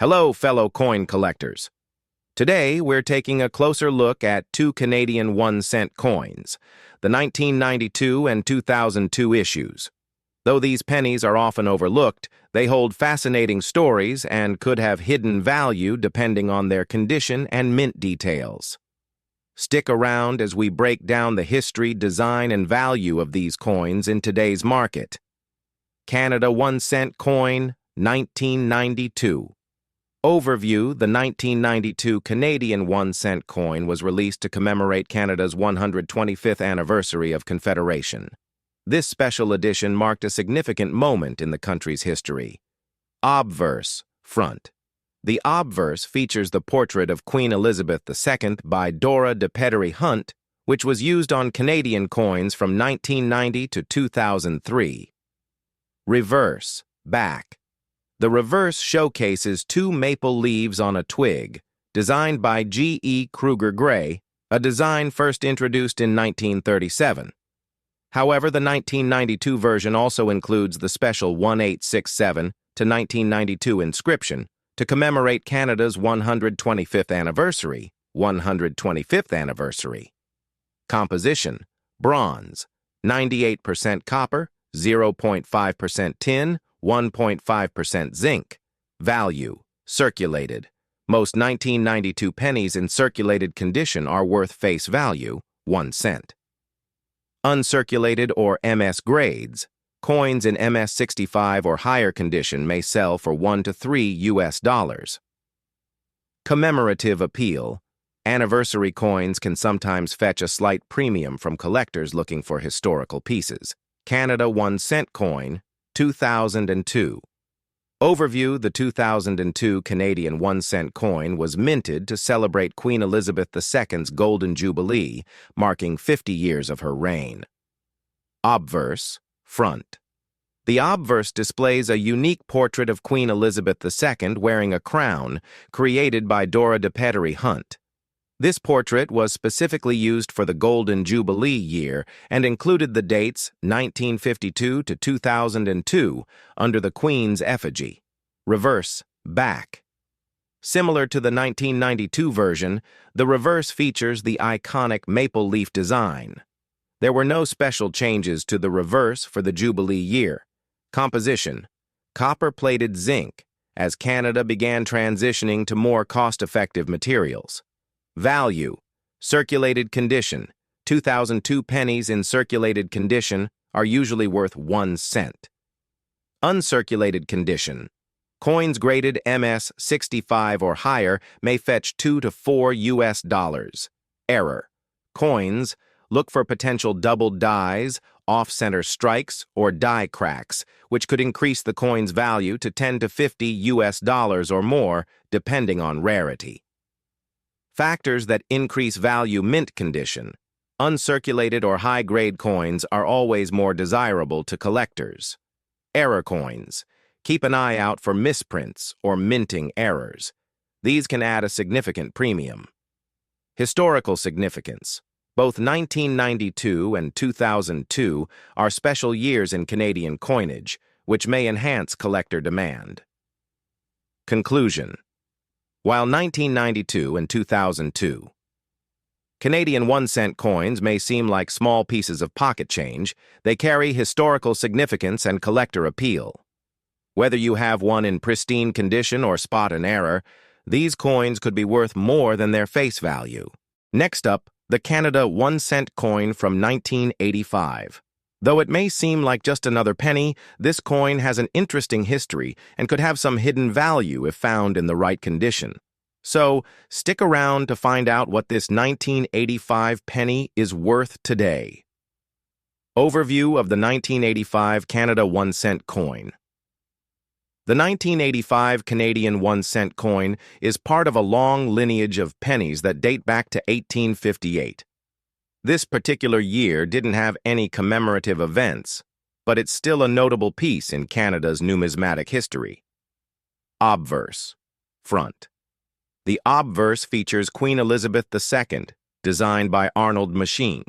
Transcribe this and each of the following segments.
Hello, fellow coin collectors. Today, we're taking a closer look at two Canadian 1-cent coins, the 1992 and 2002 issues. Though these pennies are often overlooked, they hold fascinating stories and could have hidden value depending on their condition and mint details. Stick around as we break down the history, design, and value of these coins in today's market. Canada 1-cent coin, 1992. Overview: the 1992 Canadian 1-cent coin was released to commemorate Canada's 125th anniversary of Confederation. This special edition marked a significant moment in the country's history. Obverse, front. The obverse features the portrait of Queen Elizabeth II by Dora de Pedery Hunt, which was used on Canadian coins from 1990 to 2003. Reverse, back. The reverse showcases two maple leaves on a twig, designed by G.E. Kruger Gray, a design first introduced in 1937. However, the 1992 version also includes the special 1867 to 1992 inscription to commemorate Canada's 125th anniversary, 125th anniversary. Composition: bronze, 98% copper, 0.5% tin, 1.5% zinc. Value: circulated. Most 1992 pennies in circulated condition are worth face value, 1 cent. Uncirculated or MS grades. Coins in MS 65 or higher condition may sell for $1 to $3. Commemorative appeal. Anniversary coins can sometimes fetch a slight premium from collectors looking for historical pieces. Canada 1-cent coin, 2002. Overview: the 2002 Canadian 1-cent coin was minted to celebrate Queen Elizabeth II's Golden Jubilee, marking 50 years of her reign. Obverse, front. The obverse displays a unique portrait of Queen Elizabeth II wearing a crown, created by Dora de Pedery Hunt. This portrait was specifically used for the Golden Jubilee year and included the dates 1952 to 2002 under the Queen's effigy. Reverse, back. Similar to the 1992 version, the reverse features the iconic maple leaf design. There were no special changes to the reverse for the Jubilee year. Composition: copper-plated zinc, as Canada began transitioning to more cost-effective materials. Value: circulated condition. 2002 pennies in circulated condition are usually worth 1 cent. Uncirculated condition. Coins graded MS 65 or higher may fetch $2 to $4. Error: coins, look for potential double dies, off-center strikes, or die cracks, which could increase the coin's value to $10 to $50 or more, depending on rarity. Factors that increase value: mint condition. Uncirculated or high-grade coins are always more desirable to collectors. Error coins. Keep an eye out for misprints or minting errors. These can add a significant premium. Historical significance. Both 1992 and 2002 are special years in Canadian coinage, which may enhance collector demand. Conclusion: while 1992 and 2002 Canadian 1-cent coins may seem like small pieces of pocket change, they carry historical significance and collector appeal. Whether you have one in pristine condition or spot an error, these coins could be worth more than their face value. Next up, the Canada 1-cent coin from 1985. Though it may seem like just another penny, this coin has an interesting history and could have some hidden value if found in the right condition. So, stick around to find out what this 1985 penny is worth today. Overview of the 1985 Canada 1-cent coin. The 1985 Canadian 1-cent coin is part of a long lineage of pennies that date back to 1858. This particular year didn't have any commemorative events, but it's still a notable piece in Canada's numismatic history. Obverse, front. The obverse features Queen Elizabeth II, designed by Arnold Machine.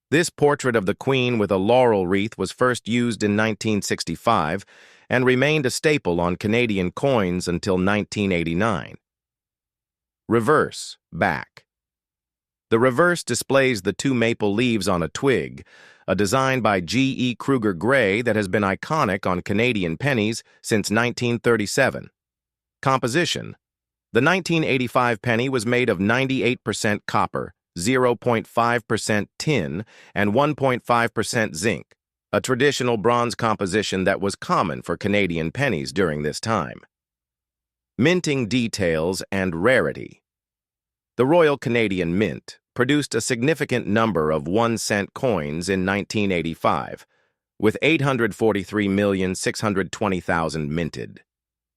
This portrait of the Queen with a laurel wreath was first used in 1965 and remained a staple on Canadian coins until 1989. Reverse, back. The reverse displays the two maple leaves on a twig, a design by G.E. Kruger Gray that has been iconic on Canadian pennies since 1937. Composition. The 1985 penny was made of 98% copper, 0.5% tin, and 1.5% zinc, a traditional bronze composition that was common for Canadian pennies during this time. Minting details and rarity. The Royal Canadian Mint produced a significant number of 1-cent coins in 1985, with 843,620,000 minted.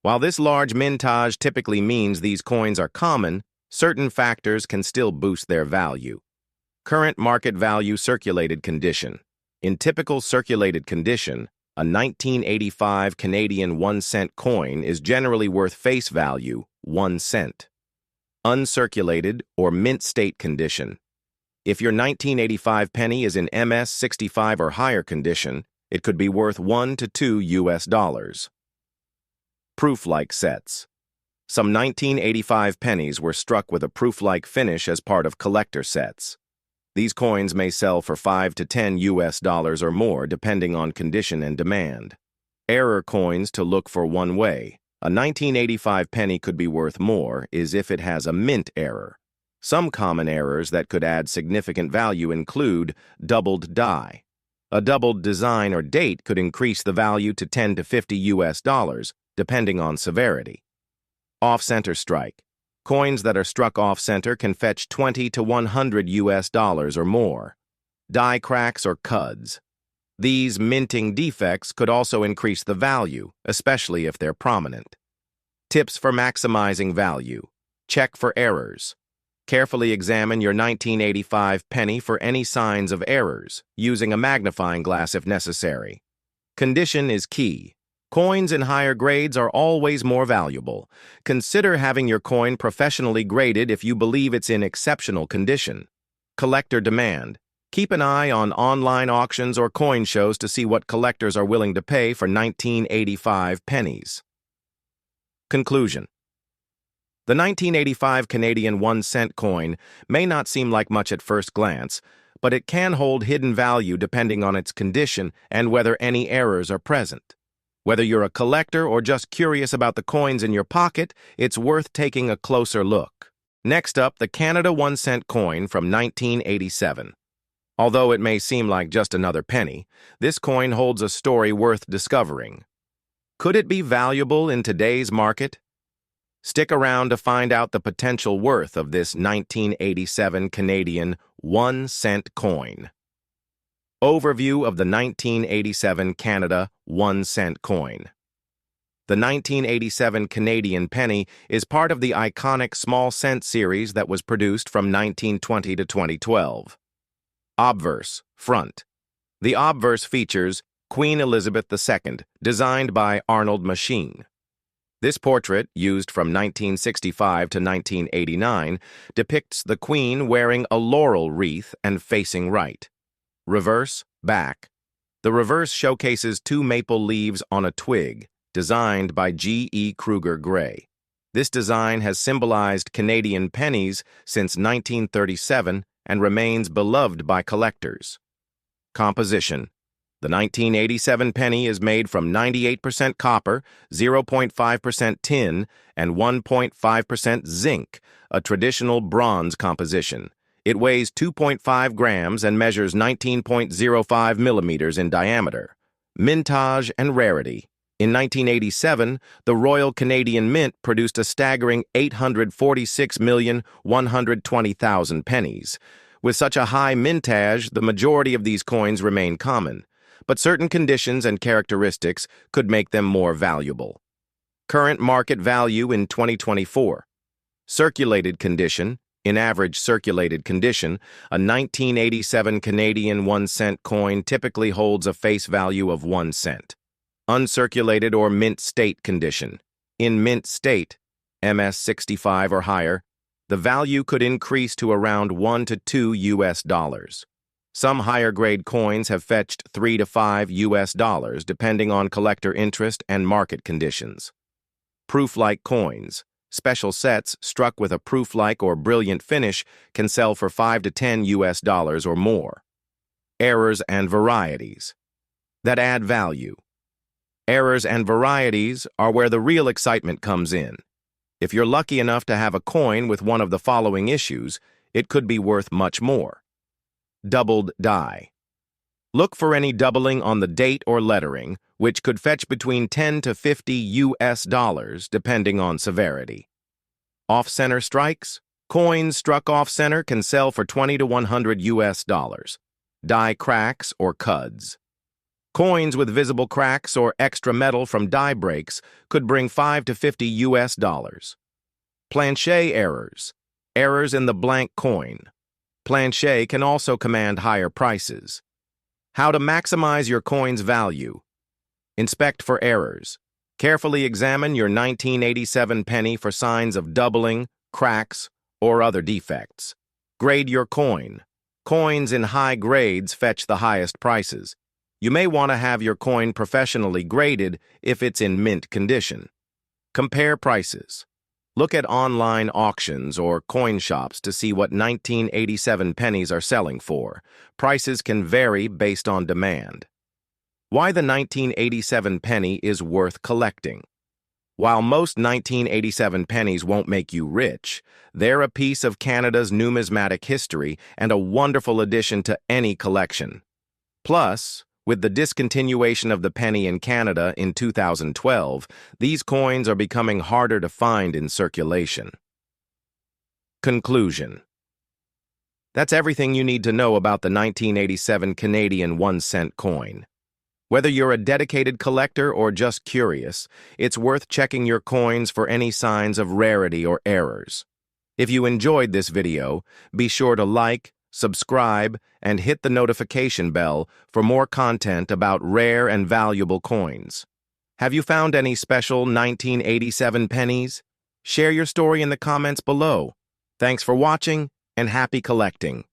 While this large mintage typically means these coins are common, certain factors can still boost their value. Current market value circulated condition. In typical circulated condition, a 1985 Canadian 1-cent coin is generally worth face value 1 cent. Uncirculated or mint state condition. If your 1985 penny is in MS 65 or higher condition, it could be worth $1 to $2. Proof-like sets. Some 1985 pennies were struck with a proof-like finish as part of collector sets. These coins may sell for $5 to $10 or more depending on condition and demand. Error coins to look for one way. A 1985 penny could be worth more is if it has a mint error. Some common errors that could add significant value include doubled die. A doubled design or date could increase the value to $10 to $50 depending on severity. Off-center strike. Coins that are struck off-center can fetch $20 to $100 or more. Die cracks or cuds. These minting defects could also increase the value, especially if they're prominent. Tips for maximizing value. Check for errors. Carefully examine your 1985 penny for any signs of errors, using a magnifying glass if necessary. Condition is key. Coins in higher grades are always more valuable. Consider having your coin professionally graded if you believe it's in exceptional condition. Collector demand. Keep an eye on online auctions or coin shows to see what collectors are willing to pay for 1985 pennies. Conclusion. The 1985 Canadian 1-cent coin may not seem like much at first glance, but it can hold hidden value depending on its condition and whether any errors are present. Whether you're a collector or just curious about the coins in your pocket, it's worth taking a closer look. Next up, the Canada 1-cent coin from 1987. Although it may seem like just another penny, this coin holds a story worth discovering. Could it be valuable in today's market? Stick around to find out the potential worth of this 1987 Canadian 1-cent coin. Overview of the 1987 Canada 1-cent coin. The 1987 Canadian penny is part of the iconic small cent series that was produced from 1920 to 2012. Obverse, front. The obverse features Queen Elizabeth II, designed by Arnold Machine. This portrait, used from 1965 to 1989, depicts the Queen wearing a laurel wreath and facing right. Reverse, back. The reverse showcases two maple leaves on a twig, designed by G.E. Kruger Gray. This design has symbolized Canadian pennies since 1937 and remains beloved by collectors. Composition. The 1987 penny is made from 98% copper, 0.5% tin, and 1.5% zinc, a traditional bronze composition. It weighs 2.5 grams and measures 19.05 millimeters in diameter. Mintage and rarity. In 1987, the Royal Canadian Mint produced a staggering 846,120,000 pennies. With such a high mintage, the majority of these coins remain common, but certain conditions and characteristics could make them more valuable. Current market value in 2024. Circulated condition. In average circulated condition, a 1987 Canadian 1-cent coin typically holds a face value of 1 cent. Uncirculated or mint state condition. In mint state, MS 65 or higher, the value could increase to around $1 to $2. Some higher-grade coins have fetched $3 to $5 depending on collector interest and market conditions. Proof-like coins. Special sets struck with a proof-like or brilliant finish can sell for $5 to $10 or more. Errors and varieties that add value. Errors and varieties are where the real excitement comes in. If you're lucky enough to have a coin with one of the following issues, it could be worth much more. Doubled die. Look for any doubling on the date or lettering, which could fetch between $10 to $50 depending on severity. Off-center strikes. Coins struck off-center can sell for $20 to $100. Die cracks or cuds. Coins with visible cracks or extra metal from die breaks could bring $5 to $50. Planchet errors. Errors in the blank coin. Planchet can also command higher prices. How to maximize your coin's value. Inspect for errors. Carefully examine your 1987 penny for signs of doubling, cracks, or other defects. Grade your coin. Coins in high grades fetch the highest prices. You may want to have your coin professionally graded if it's in mint condition. Compare prices. Look at online auctions or coin shops to see what 1987 pennies are selling for. Prices can vary based on demand. Why the 1987 penny is worth collecting. While most 1987 pennies won't make you rich, they're a piece of Canada's numismatic history and a wonderful addition to any collection. Plus, with the discontinuation of the penny in Canada in 2012, these coins are becoming harder to find in circulation. Conclusion. That's everything you need to know about the 1987 Canadian 1-cent coin. Whether you're a dedicated collector or just curious, it's worth checking your coins for any signs of rarity or errors. If you enjoyed this video, be sure to like, subscribe, and hit the notification bell for more content about rare and valuable coins. Have you found any special 1987 pennies? Share your story in the comments below. Thanks for watching, and happy collecting.